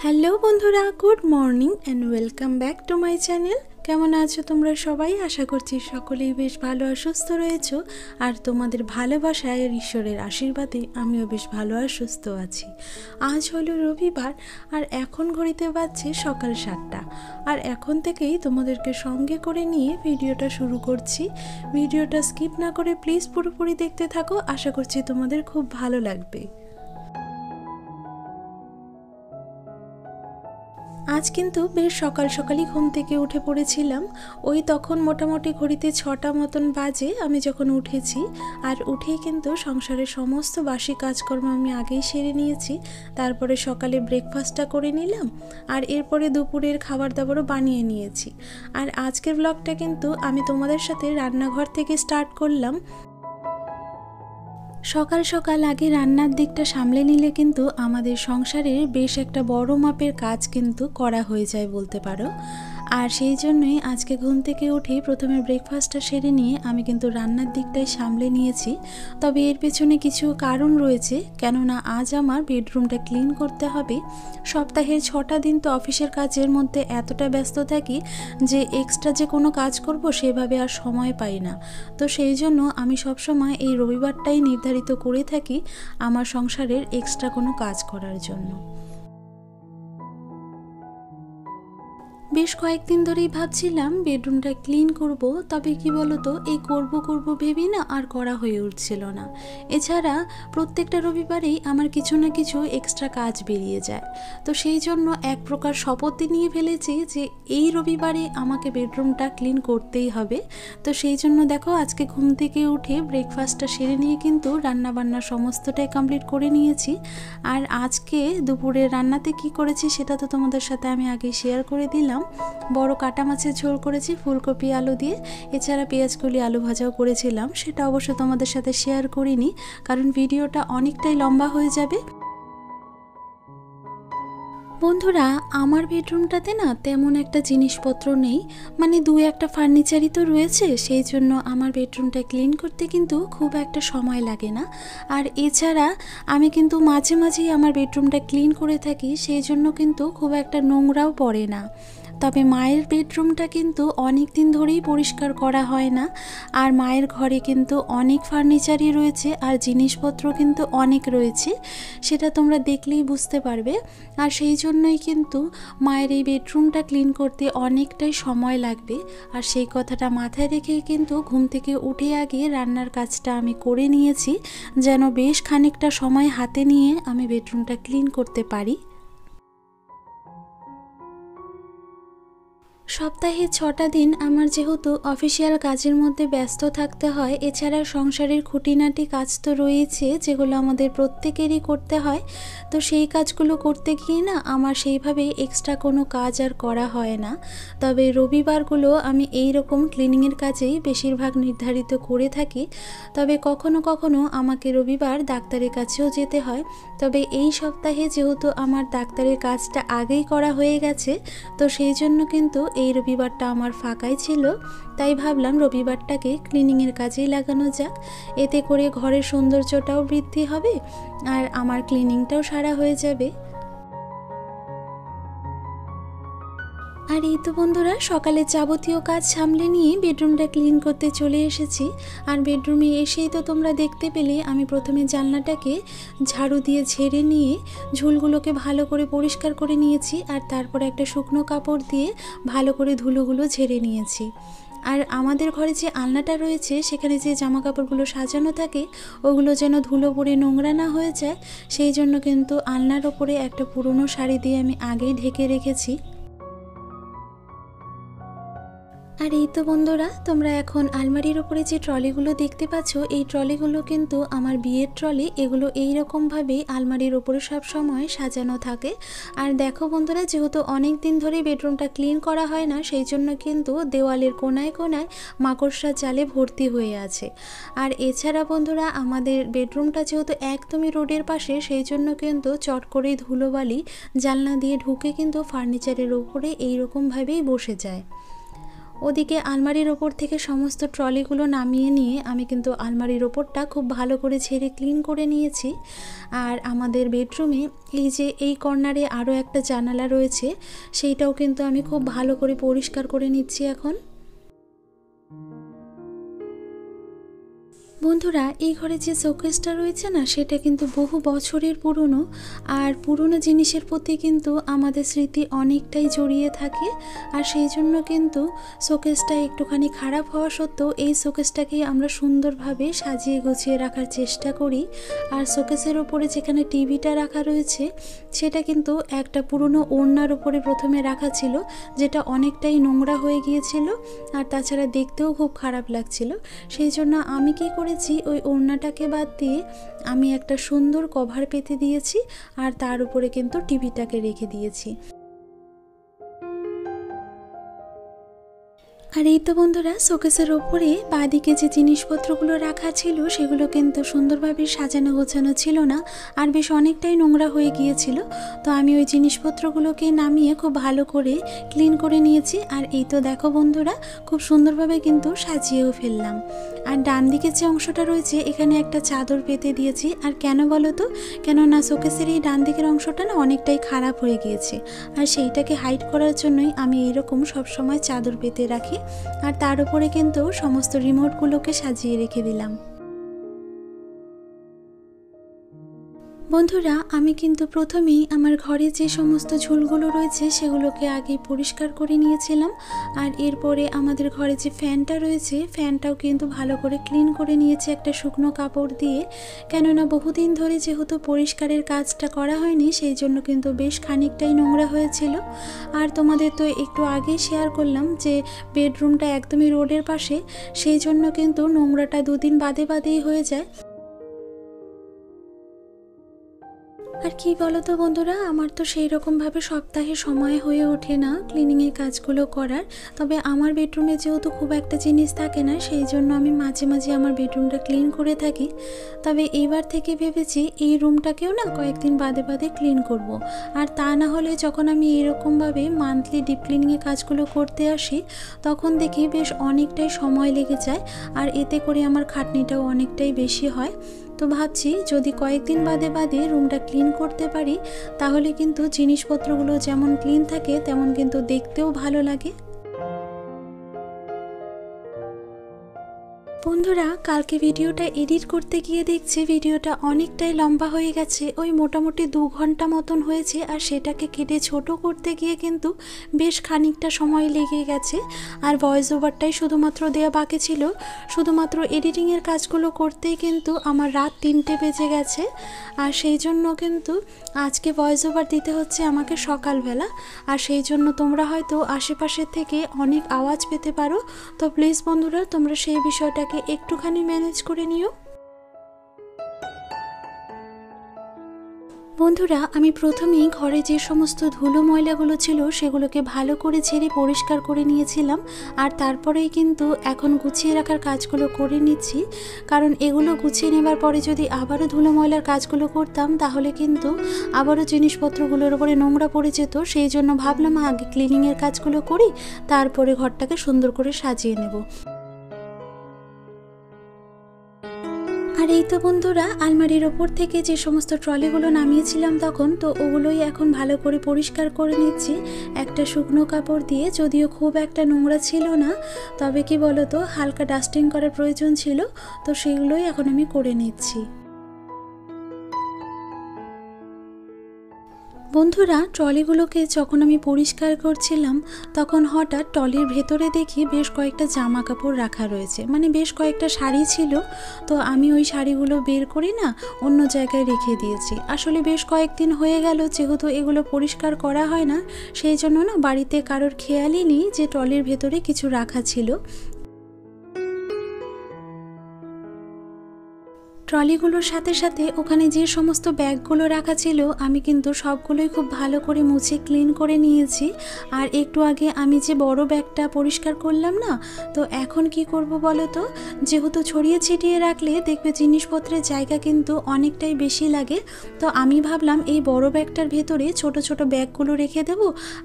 Hello বন্ধুরা, good morning and welcome back to my channel. কেমন আছো তোমরা সবাই? আশা করছি সকলেই বেশ ভালো আর সুস্থ রয়েছো। আর তোমাদের ভালোবাসায় আর ঈশ্বরের আশীর্বাদে আমিও বেশ ভালো আর সুস্থ আছি। আজ হলো রবিবার আর এখন ঘড়িতে বাজছে সকাল 7টা। আর এখন থেকেই তোমাদেরকে সঙ্গে করে নিয়ে ভিডিওটা শুরু করছি। ভিডিওটা স্কিপ না করে প্লিজ পুরোপুরি দেখতে থাকো, আশা করছি তোমাদের খুব ভালো লাগবে। আজ কিন্তু বেশ সকাল সকালই ঘুম থেকে উঠে পড়েছিলাম। ওই তখন মোটামুটি ঘড়িতে 6টা মতন বাজে আমি যখন উঠেছি। আর উঠেই কিন্তু সংসারের সমস্ত বাসি কাজকর্ম আমি আগেই সেরে নিয়েছি। তারপরে সকালে ব্রেকফাস্টটা করে নিলাম আর এরপরে দুপুরের খাবার দাবারও বানিয়ে নিয়েছি। আর আজকের ব্লগটা কিন্তু আমি তোমাদের সাথে রান্নাঘর থেকে স্টার্ট করলাম। সকাল সকাল আগে রান্নার দিকটা সামলে নিলে কিন্তু আমাদের সংসারের বেশ একটা বড় মাপের কাজ কিন্তু করা হয়ে যায় বলতে পারো। আর সেই জন্যই আজকে ঘুম থেকে উঠে প্রথমে ব্রেকফাস্টটা সেরে নিয়ে আমি কিন্তু রান্নার দিকটাই সামলে নিয়েছি। তবে এর পেছনে কিছু কারণ রয়েছে, কেননা আজ আমার বেডরুমটা ক্লিন করতে হবে। সপ্তাহের 6টা দিন তো অফিসের কাজের মধ্যে এতটা ব্যস্ত থাকি যে এক্সট্রা যে কোনো কাজ করব সেভাবে আর সময় পাই না। তো সেই জন্য আমি সবসময় এই রবিবারটাই নির্ধারিত করে থাকি আমার সংসারের এক্সট্রা কোনো কাজ করার জন্য। বেশ কয়েকদিন ধরেই ভাবছিলাম বেডরুমটা ক্লিন করব, তবে কি বলতো, এই করব ভেবেই না আর করা হয়ে উঠছিল না। এছাড়া প্রত্যেকটা রবিবারেই আমার কিছু না কিছু এক্সট্রা কাজ বেরিয়ে যায়। তো সেই জন্য এক প্রকার শপথই নিয়ে ফেলেছি যে এই রবিবারে আমাকে বেডরুমটা ক্লিন করতেই হবে। তো সেই জন্য দেখো আজকে ঘুম থেকে উঠে ব্রেকফাস্টটা সেরে নিয়ে কিন্তু রান্নাবান্না সমস্তটাই কমপ্লিট করে নিয়েছি। আর আজকে দুপুরের রান্নাতে কি করেছি সেটা তো তোমাদের সাথে আমি আগে শেয়ার করে দিলাম। বড় কাটা মাছের ঝোল করেছি ফুলকপি আলু দিয়ে, এছাড়া পেঁয়াজকলি আলু ভাজাও করেছিলাম। সেটা অবশ্য তোমাদের সাথে শেয়ার করিনি, কারণ ভিডিওটা অনেকটাই লম্বা হয়ে যাবে। বন্ধুরা, আমার বেডরুমটাতে না তেমন একটা জিনিসপত্র নেই, মানে দু একটা ফার্নিচারই তো রয়েছে। সেই জন্য আমার বেডরুমটা ক্লিন করতে কিন্তু খুব একটা সময় লাগে না। আর এছাড়া আমি কিন্তু মাঝে মাঝেই আমার বেডরুমটা ক্লিন করে থাকি, সেই জন্য কিন্তু খুব একটা নোংরাও পড়ে না। তবে মায়ের বেডরুমটা কিন্তু অনেক দিন ধরেই পরিষ্কার করা হয় না। আর মায়ের ঘরে কিন্তু অনেক ফার্নিচারই রয়েছে আর জিনিসপত্র কিন্তু অনেক রয়েছে, সেটা তোমরা দেখলেই বুঝতে পারবে। আর সেই জন্যই কিন্তু মায়ের এই বেডরুমটা ক্লিন করতে অনেকটাই সময় লাগবে। আর সেই কথাটা মাথায় রেখেই কিন্তু ঘুম থেকে উঠে আগে রান্নার কাজটা আমি করে নিয়েছি, যেন বেশ খানিকটা সময় হাতে নিয়ে আমি বেডরুমটা ক্লিন করতে পারি। সপ্তাহে 6টা দিন আমার যেহেতু অফিসিয়াল কাজের মধ্যে ব্যস্ত থাকতে হয়, এছাড়া সংসারের খুঁটিনাটি কাজ তো রয়েছে যেগুলো আমাদের প্রত্যেকেরই করতে হয়। তো সেই কাজগুলো করতে গিয়ে না আমার সেইভাবে এক্সট্রা কোনো কাজ আর করা হয় না। তবে রবিবারগুলো আমি এই রকম ক্লিনিংয়ের কাজেই বেশিরভাগ নির্ধারিত করে থাকি। তবে কখনো কখনো আমাকে রবিবার ডাক্তারের কাছেও যেতে হয়। তবে এই সপ্তাহে যেহেতু আমার ডাক্তারের কাজটা আগেই করা হয়ে গেছে, তো সেই জন্য কিন্তু এই রবিবারটা আমার ফাঁকাই ছিল। তাই ভাবলাম রবিবারটাকে ক্লিনিংয়ের কাজেই লাগানো যাক, এতে করে ঘরের সৌন্দর্যটাও বৃদ্ধি হবে আর আমার ক্লিনিংটাও সারা হয়ে যাবে। আর এই তো বন্ধুরা, সকালের যাবতীয় কাজ সামলে নিয়ে বেডরুমটা ক্লিন করতে চলে এসেছি। আর বেডরুমে এসেই তো তোমরা দেখতে পেলে আমি প্রথমে জানলাটাকে ঝাড়ু দিয়ে ঝেড়ে নিয়ে ঝুলগুলোকে ভালো করে পরিষ্কার করে নিয়েছি। আর তারপরে একটা শুকনো কাপড় দিয়ে ভালো করে ধুলোগুলো ঝেড়ে নিয়েছি। আর আমাদের ঘরে যে আলনাটা রয়েছে সেখানে যে জামা কাপড়গুলো সাজানো থাকে ওগুলো যেন ধুলো পড়ে নোংরা না হয়ে যায়, সেই জন্য কিন্তু আলনার ওপরে একটা পুরনো শাড়ি দিয়ে আমি আগেই ঢেকে রেখেছি। আর এই তো বন্ধুরা, তোমরা এখন আলমারির ওপরে যে ট্রলিগুলো দেখতে পাচ্ছ, এই ট্রলিগুলো কিন্তু আমার বিয়ের ট্রলি। এগুলো এইরকমভাবেই আলমারির ওপরে সব সময় সাজানো থাকে। আর দেখো বন্ধুরা, যেহেতু অনেক দিন ধরে বেডরুমটা ক্লিন করা হয় না, সেই জন্য কিন্তু দেওয়ালের কোনায় কোনায় মাকড়সার জালে ভর্তি হয়ে আছে। আর এছাড়া বন্ধুরা, আমাদের বেডরুমটা যেহেতু একদমই রোডের পাশে, সেই জন্য কিন্তু চট করেই ধুলোবালি জানলা দিয়ে ঢুকে কিন্তু ফার্নিচারের ওপরে এইরকমভাবেই বসে যায়। ওদিকে আলমারির ওপর থেকে সমস্ত ট্রলিগুলো নামিয়ে নিয়ে আমি কিন্তু আলমারির ওপরটা খুব ভালো করে ঝেড়ে ক্লিন করে নিয়েছি। আর আমাদের বেডরুমে এই যে এই কর্নারে আরও একটা জানালা রয়েছে, সেইটাও কিন্তু আমি খুব ভালো করে পরিষ্কার করে নিচ্ছি এখন। বন্ধুরা, এই ঘরে যে শোকেসটা রয়েছে না, সেটা কিন্তু বহু বছরের পুরনো। আর পুরনো জিনিসের প্রতি কিন্তু আমাদের স্মৃতি অনেকটাই জড়িয়ে থাকে। আর সেই জন্য কিন্তু শোকেসটা একটুখানি খারাপ হওয়া সত্ত্বেও এই শোকেসটাকেই আমরা সুন্দরভাবে সাজিয়ে গুছিয়ে রাখার চেষ্টা করি। আর শোকেসের ওপরে যেখানে টিভিটা রাখা রয়েছে, সেটা কিন্তু একটা পুরনো ওড়নার ওপরে প্রথমে রাখা ছিল, যেটা অনেকটাই নোংরা হয়ে গিয়েছিল আর তাছাড়া দেখতেও খুব খারাপ লাগছিল। সেই জন্য আমি কি করেছি, ওই ওড়নাটাকে বাদ দিয়ে আমি একটা সুন্দর কভার পেতে দিয়েছি আর তার উপরে কিন্তু টিভিটাকে রেখে দিয়েছি। আর এই তো বন্ধুরা, শোকেসের ওপরে বাঁদিকে যে জিনিসপত্রগুলো রাখা ছিল সেগুলো কিন্তু সুন্দরভাবে সাজানো গোছানো ছিল না, আর বেশ অনেকটাই নোংরা হয়ে গিয়েছিল। তো আমি ওই জিনিসপত্রগুলোকে নামিয়ে খুব ভালো করে ক্লিন করে নিয়েছি। আর এই তো দেখো বন্ধুরা, খুব সুন্দরভাবে কিন্তু সাজিয়েও ফেললাম। আর ডান দিকে যে অংশটা রয়েছে, এখানে একটা চাদর পেতে দিয়েছি। আর কেন বলো তো, কেননা শোকেসের এই ডান দিকের অংশটা না অনেকটাই খারাপ হয়ে গিয়েছে, আর সেইটাকে হাইড করার জন্যই আমি এইরকম সবসময় চাদর পেতে রাখি। আর তার উপরে কিন্তু সমস্ত রিমোটগুলোকে সাজিয়ে রেখে দিলাম। বন্ধুরা, আমি কিন্তু প্রথমেই আমার ঘরে যে সমস্ত ঝুলগুলো রয়েছে সেগুলোকে আগে পরিষ্কার করে নিয়েছিলাম। আর এরপরে আমাদের ঘরে যে ফ্যানটা রয়েছে, ফ্যানটাও কিন্তু ভালো করে ক্লিন করে নিয়েছি একটা শুকনো কাপড় দিয়ে। কেননা বহুদিন ধরে যেহেতু পরিষ্কারের কাজটা করা হয়নি, সেই জন্য কিন্তু বেশ খানিকটাই নোংরা হয়েছিল। আর তোমাদের তো একটু আগেই শেয়ার করলাম যে বেডরুমটা একদমই রোডের পাশে, সেই জন্য কিন্তু নোংরাটা দুদিন বাদে বাদেই হয়ে যায়। আর কি বলো তো বন্ধুরা, আমার তো সেই রকমভাবে সপ্তাহে সময় হয়ে ওঠে না ক্লিনিংয়ের কাজগুলো করার। তবে আমার বেডরুমে যেহেতু খুব একটা জিনিস থাকে না, সেই জন্য আমি মাঝে মাঝে আমার বেডরুমটা ক্লিন করে থাকি। তবে এইবার থেকে ভেবেছি এই রুমটাকেও না কয়েকদিন বাদে বাদে ক্লিন করব। আর তা না হলে যখন আমি এরকমভাবে মান্থলি ডিপ ক্লিনিংয়ের কাজগুলো করতে আসি, তখন দেখি বেশ অনেকটাই সময় লেগে যায়, আর এতে করে আমার খাটনিটাও অনেকটাই বেশি হয়। তো ভাবছি যদি কয়েকদিন বাদে বাদে রুমটা ক্লিন করতে পারি, তাহলে কিন্তু জিনিসপত্রগুলো যেমন ক্লিন থাকে তেমন কিন্তু দেখতেও ভালো লাগে। বন্ধুরা, কালকে ভিডিওটা এডিট করতে গিয়ে দেখছি ভিডিওটা অনেকটাই লম্বা হয়ে গেছে, ওই মোটামুটি 2 ঘন্টা মতন হয়েছে। আর সেটাকে কেটে ছোট করতে গিয়ে কিন্তু বেশ খানিকটা সময় লেগে গেছে। আর ভয়েস ওভারটাই শুধুমাত্র দেওয়া বাকি ছিল। শুধুমাত্র এডিটিংয়ের কাজগুলো করতেই কিন্তু আমার রাত 3টে বেজে গেছে। আর সেই জন্য কিন্তু আজকে ভয়েস ওভার দিতে হচ্ছে আমাকে সকালবেলা। আর সেই জন্য তোমরা হয়তো আশেপাশের থেকে অনেক আওয়াজ পেতে পারো। তো প্লিজ বন্ধুরা, তোমরা সেই বিষয়টাকে একটুখানি ম্যানেজ করে নিও। বন্ধুরা, আমি প্রথমেই ঘরে যে সমস্ত ধুলো ময়লাগুলো ছিল সেগুলোকে ভালো করে ঝেড়ে পরিষ্কার করে নিয়েছিলাম। আর তারপরেই কিন্তু এখন গুছিয়ে রাখার কাজগুলো করে নিচ্ছি। কারণ এগুলো গুছিয়ে নেবার পরে যদি আবারও ধুলো ময়লার কাজগুলো করতাম, তাহলে কিন্তু আবারও জিনিসপত্রগুলোর উপরে নোংরা পড়ে যেত। সেই জন্য ভাবলাম আগে ক্লিনিংয়ের কাজগুলো করি, তারপরে ঘরটাকে সুন্দর করে সাজিয়ে নেব। আর এই তো বন্ধুরা, আলমারির ওপর থেকে যে সমস্ত ট্রলিগুলো নামিয়েছিলাম তখন, তো ওগুলোই এখন ভালো করে পরিষ্কার করে নিচ্ছি একটা শুকনো কাপড় দিয়ে। যদিও খুব একটা নোংরা ছিল না, তবে কি বলতো, হালকা ডাস্টিং করার প্রয়োজন ছিল, তো সেগুলোই এখন আমি করে নিচ্ছি। বন্ধুরা, ট্রলিগুলোকে যখন আমি পরিষ্কার করছিলাম, তখন হঠাৎ ট্রলির ভেতরে দেখি বেশ কয়েকটা জামা কাপড় রাখা রয়েছে, মানে বেশ কয়েকটা শাড়ি ছিল। তো আমি ওই শাড়িগুলো বের করে না অন্য জায়গায় রেখে দিয়েছি। আসলে বেশ কয়েকদিন হয়ে গেল যেহেতু এগুলো পরিষ্কার করা হয় না, সেই জন্য না বাড়িতে কারোর খেয়ালই নেই যে ট্রলির ভেতরে কিছু রাখা ছিল। ট্রলিগুলোর সাথে সাথে ওখানে যে সমস্ত ব্যাগগুলো রাখা ছিল আমি কিন্তু সবগুলোই খুব ভালো করে মুছে ক্লিন করে নিয়েছি। আর একটু আগে আমি যে বড় ব্যাগটা পরিষ্কার করলাম না, তো এখন কি করব বলো তো, যেহেতু ছড়িয়ে ছিটিয়ে রাখলে দেখবে জিনিসপত্রের জায়গা কিন্তু অনেকটাই বেশি লাগে, তো আমি ভাবলাম এই বড় ব্যাগটার ভেতরে ছোট ছোট ব্যাগগুলো রেখে দেব।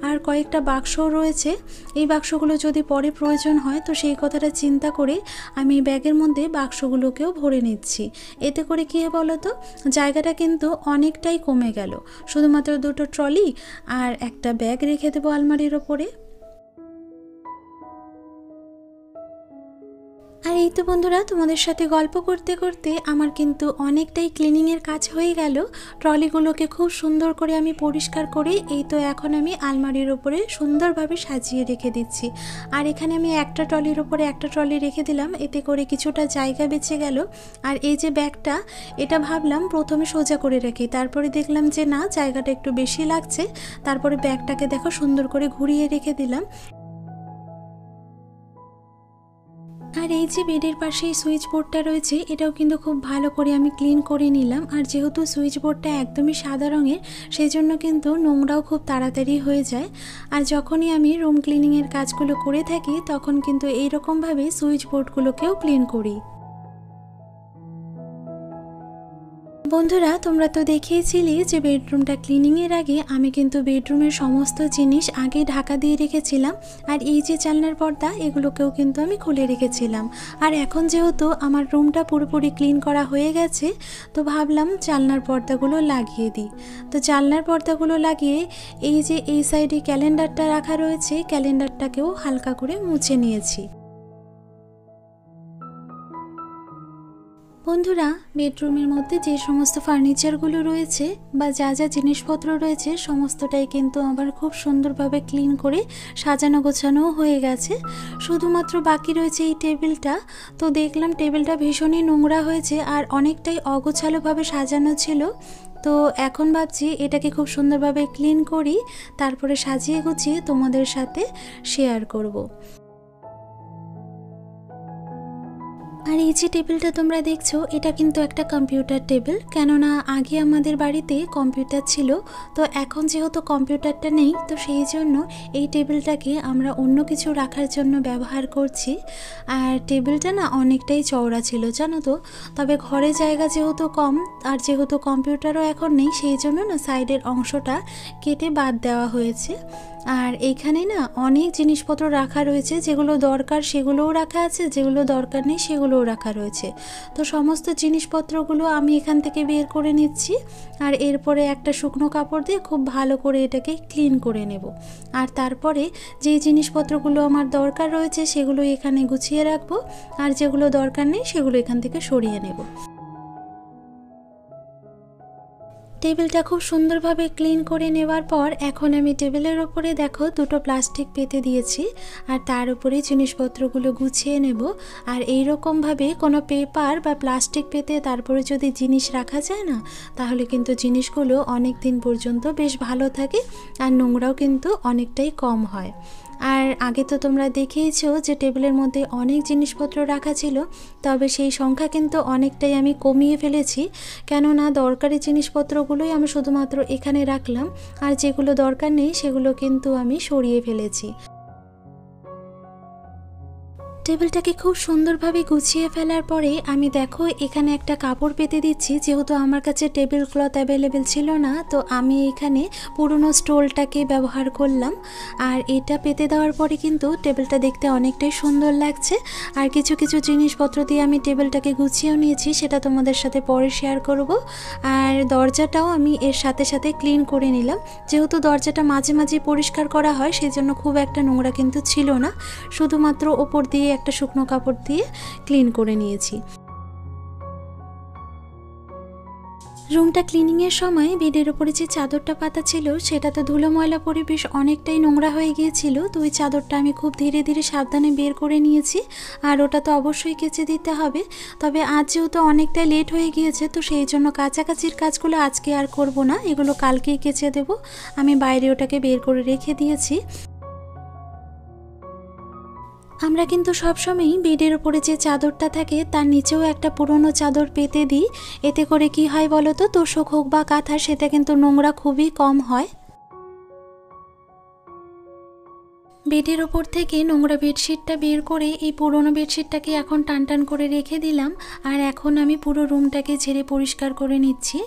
আর কয়েকটা বাক্সও রয়েছে, এই বাক্সগুলো যদি পরে প্রয়োজন হয় তো সেই কথাটা চিন্তা করে আমি ব্যাগের মধ্যে বাক্সগুলোকেও ভরে নিচ্ছি। এতে করে কী হয় বলো তো, জায়গাটা কিন্তু অনেকটাই কমে গেল। শুধুমাত্র দুটো ট্রলি আর একটা ব্যাগ রেখে দেবো আলমারির ওপরে। আর এই তো বন্ধুরা, তোমাদের সাথে গল্প করতে করতে আমার কিন্তু অনেকটাই ক্লিনিংয়ের কাজ হয়ে গেল। ট্রলিগুলোকে খুব সুন্দর করে আমি পরিষ্কার করে এই তো এখন আমি আলমারির ওপরে সুন্দরভাবে সাজিয়ে রেখে দিচ্ছি। আর এখানে আমি একটা ট্রলির ওপরে একটা ট্রলি রেখে দিলাম, এতে করে কিছুটা জায়গা বেঁচে গেল। আর এই যে ব্যাগটা, এটা ভাবলাম প্রথমে সোজা করে রাখি, তারপরে দেখলাম যে না, জায়গাটা একটু বেশি লাগছে, তারপরে ব্যাগটাকে দেখো সুন্দর করে ঘুরিয়ে রেখে দিলাম। আর এই যে বেডের পাশে সুইচ বোর্ডটা রয়েছে, এটাও কিন্তু খুব ভালো করে আমি ক্লিন করে নিলাম। আর যেহেতু সুইচ বোর্ডটা একদমই সাদা রঙের, সেই জন্য কিন্তু নোংরাও খুব তাড়াতাড়ি হয়ে যায়। আর যখনই আমি রুম ক্লিনিংয়ের কাজগুলো করে থাকি তখন কিন্তু এইরকমভাবে সুইচ বোর্ডগুলোকেও ক্লিন করি। বন্ধুরা, তোমরা তো দেখিয়েছিলে যে বেডরুমটা ক্লিনিংয়ের আগে আমি কিন্তু বেডরুমের সমস্ত জিনিস আগে ঢাকা দিয়ে রেখেছিলাম। আর এই যে জানলার পর্দা, এগুলোকেও কিন্তু আমি খুলে রেখেছিলাম। আর এখন যেহেতু আমার রুমটা পুরোপুরি ক্লিন করা হয়ে গেছে, তো ভাবলাম জানলার পর্দাগুলো লাগিয়ে দিই। তো জানলার পর্দাগুলো লাগিয়ে এই যে এই সাইডে ক্যালেন্ডারটা রাখা রয়েছে, ক্যালেন্ডারটাকেও হালকা করে মুছে নিয়েছি। বন্ধুরা, বেডরুমের মধ্যে যে সমস্ত ফার্নিচারগুলো রয়েছে বা যা যা জিনিসপত্র রয়েছে সমস্তটাই কিন্তু আবার খুব সুন্দরভাবে ক্লিন করে সাজানো গোছানোও হয়ে গেছে। শুধুমাত্র বাকি রয়েছে এই টেবিলটা। তো দেখলাম টেবিলটা ভীষণই নোংরা হয়েছে আর অনেকটাই অগোছালোভাবে সাজানো ছিল। তো এখন ভাবছি এটাকে খুব সুন্দরভাবে ক্লিন করি, তারপরে সাজিয়ে গুছিয়ে তোমাদের সাথে শেয়ার করব। আর এই যে টেবিলটা তোমরা দেখছো, এটা কিন্তু একটা কম্পিউটার টেবিল, কেননা আগে আমাদের বাড়িতে কম্পিউটার ছিল। তো এখন যেহেতু কম্পিউটারটা নেই, তো সেই জন্য এই টেবিলটাকে আমরা অন্য কিছু রাখার জন্য ব্যবহার করছি। আর টেবিলটা না অনেকটাই চওড়া ছিল জানো তো, তবে ঘরে জায়গা যেহেতু কম আর যেহেতু কম্পিউটারও এখন নেই, সেই জন্য না সাইডের অংশটা কেটে বাদ দেওয়া হয়েছে। আর এইখানে না অনেক জিনিসপত্র রাখা রয়েছে, যেগুলো দরকার সেগুলোও রাখা আছে, যেগুলো দরকার নেই সেগুলোও রাখা রয়েছে। তো সমস্ত জিনিসপত্রগুলো আমি এখান থেকে বের করে নিচ্ছি। আর এরপরে একটা শুকনো কাপড় দিয়ে খুব ভালো করে এটাকে ক্লিন করে নেব। আর তারপরে যেই জিনিসপত্রগুলো আমার দরকার রয়েছে সেগুলো এখানে গুছিয়ে রাখবো, আর যেগুলো দরকার নেই সেগুলো এখান থেকে সরিয়ে নেব। টেবিলটা খুব সুন্দরভাবে ক্লিন করে নেওয়ার পর এখন আমি টেবিলের ওপরে দেখো দুটো প্লাস্টিক পেতে দিয়েছি, আর তার উপরে জিনিসপত্রগুলো গুছিয়ে নেব। আর এই রকমভাবে কোনো পেপার বা প্লাস্টিক পেতে তারপরে যদি জিনিস রাখা যায় না, তাহলে কিন্তু জিনিসগুলো অনেক দিন পর্যন্ত বেশ ভালো থাকে আর নোংরাও কিন্তু অনেকটাই কম হয়। আর আগে তো তোমরা দেখেইছো যে টেবিলের মধ্যে অনেক জিনিসপত্র রাখা ছিল, তবে সেই সংখ্যা কিন্তু অনেকটাই আমি কমিয়ে ফেলেছি, কেননা দরকারি জিনিসপত্রগুলোই আমি শুধুমাত্র এখানে রাখলাম, আর যেগুলো দরকার নেই সেগুলো কিন্তু আমি সরিয়ে ফেলেছি। টেবিলটাকে খুব সুন্দরভাবে গুছিয়ে ফেলার পরে আমি দেখো এখানে একটা কাপড় পেতে দিচ্ছি, যেহেতু আমার কাছে টেবিল ক্লথ অ্যাভেলেবেল ছিল না, তো আমি এখানে পুরনো স্টোলটাকে ব্যবহার করলাম। আর এটা পেতে দেওয়ার পরে কিন্তু টেবিলটা দেখতে অনেকটাই সুন্দর লাগছে। আর কিছু কিছু জিনিসপত্র দিয়ে আমি টেবিলটাকে গুছিয়েও নিয়েছি, সেটা তোমাদের সাথে পরে শেয়ার করব। আর দরজাটাও আমি এর সাথে সাথে ক্লিন করে নিলাম, যেহেতু দরজাটা মাঝে মাঝে পরিষ্কার করা হয় সেই জন্য খুব একটা নোংরা কিন্তু ছিল না, শুধুমাত্র ওপর দিয়ে একটা শুকনো কাপড় দিয়ে ক্লিন করে নিয়েছি। রুমটা ক্লিনিংয়ের সময় বেডের ওপরে যে চাদরটা পাতা ছিল সেটা তো ধুলো ময়লা পরিবেশ অনেকটাই নোংরা হয়ে গিয়েছিল, তো ওই চাদরটা আমি খুব ধীরে ধীরে সাবধানে বের করে নিয়েছি। আর ওটা তো অবশ্যই কেচে দিতে হবে, তবে আজ যেহেতু অনেকটাই লেট হয়ে গিয়েছে, তো সেই জন্য কাছাকাছির কাজগুলো আজকে আর করব না, এগুলো কালকেই কেচে দেব। আমি বাইরে ওটাকে বের করে রেখে দিয়েছি। আমরা কিন্তু সবসময়ই বেডের উপরে যে চাদরটা থাকে তার নিচেও একটা পুরনো চাদর পেতে দিই। এতে করে কি হয় বলো তো, তোশক হোক বা কাঁথা, সেটা কিন্তু নোংরা খুবই কম হয়। বেডের ওপর থেকে নোংরা বেডশিটটা বের করে এই পুরনো বেডশিটটাকে এখন টান করে রেখে দিলাম। আর এখন আমি পুরো রুমটাকে ঝেড়ে পরিষ্কার করে নিচ্ছি।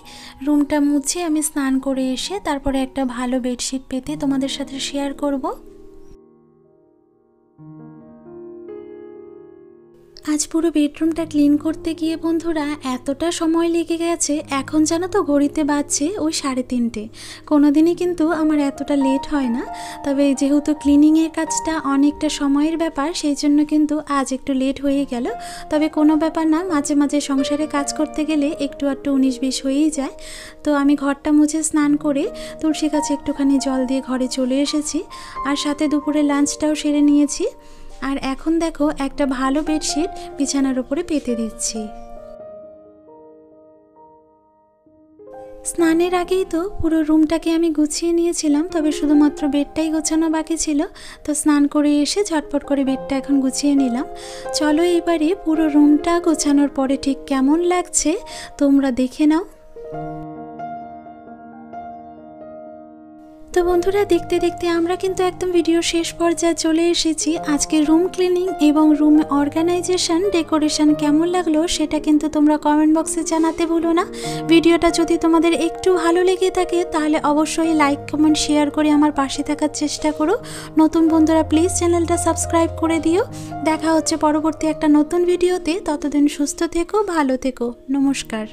রুমটা মুছে আমি স্নান করে এসে তারপরে একটা ভালো বেডশিট পেতে তোমাদের সাথে শেয়ার করব। আজ পুরো বেডরুমটা ক্লিন করতে গিয়ে বন্ধুরা এতটা সময় লেগে গেছে, এখন জানো তো ঘড়িতে বাজছে ওই 3:30। কোনোদিনই কিন্তু আমার এতটা লেট হয় না, তবে যেহেতু ক্লিনিংয়ের কাজটা অনেকটা সময়ের ব্যাপার সেই জন্য কিন্তু আজ একটু লেট হয়ে গেল। তবে কোনো ব্যাপার না, মাঝে মাঝে সংসারে কাজ করতে গেলে একটু 19-20 হয়েই যায়। তো আমি ঘরটা মুছে স্নান করে তুলসী গাছে একটুখানি জল দিয়ে ঘরে চলে এসেছি, আর সাথে দুপুরে লাঞ্চটাও সেরে নিয়েছি। আর এখন দেখো একটা ভালো বেডশিট বিছানার উপরে পেতে দিচ্ছি। স্নানের আগেই তো পুরো রুমটাকে আমি গুছিয়ে নিয়েছিলাম, তবে শুধুমাত্র বেডটাই গোছানো বাকি ছিল। তো স্নান করে এসে ঝটপট করে বেডটা এখন গুছিয়ে নিলাম। চলো এবারে পুরো রুমটা গোছানোর পরে ঠিক কেমন লাগছে তোমরা দেখে নাও। তো বন্ধুরা, দেখতে দেখতে আমরা কিন্তু একদম ভিডিও শেষ পর্যায়ে চলে এসেছি। আজকে রুম ক্লিনিং এবং রুম অর্গানাইজেশন ডেকোরেশন কেমন লাগলো সেটা কিন্তু তোমরা কমেন্ট বক্সে জানাতে ভুলো না। ভিডিওটা যদি তোমাদের একটু ভালো লেগে থাকে তাহলে অবশ্যই লাইক কমেন্ট শেয়ার করে আমার পাশে থাকার চেষ্টা করো। নতুন বন্ধুরা প্লিজ চ্যানেলটা সাবস্ক্রাইব করে দিও। দেখা হচ্ছে পরবর্তী একটা নতুন ভিডিওতে। ততদিন সুস্থ থেকো, ভালো থেকো, নমস্কার।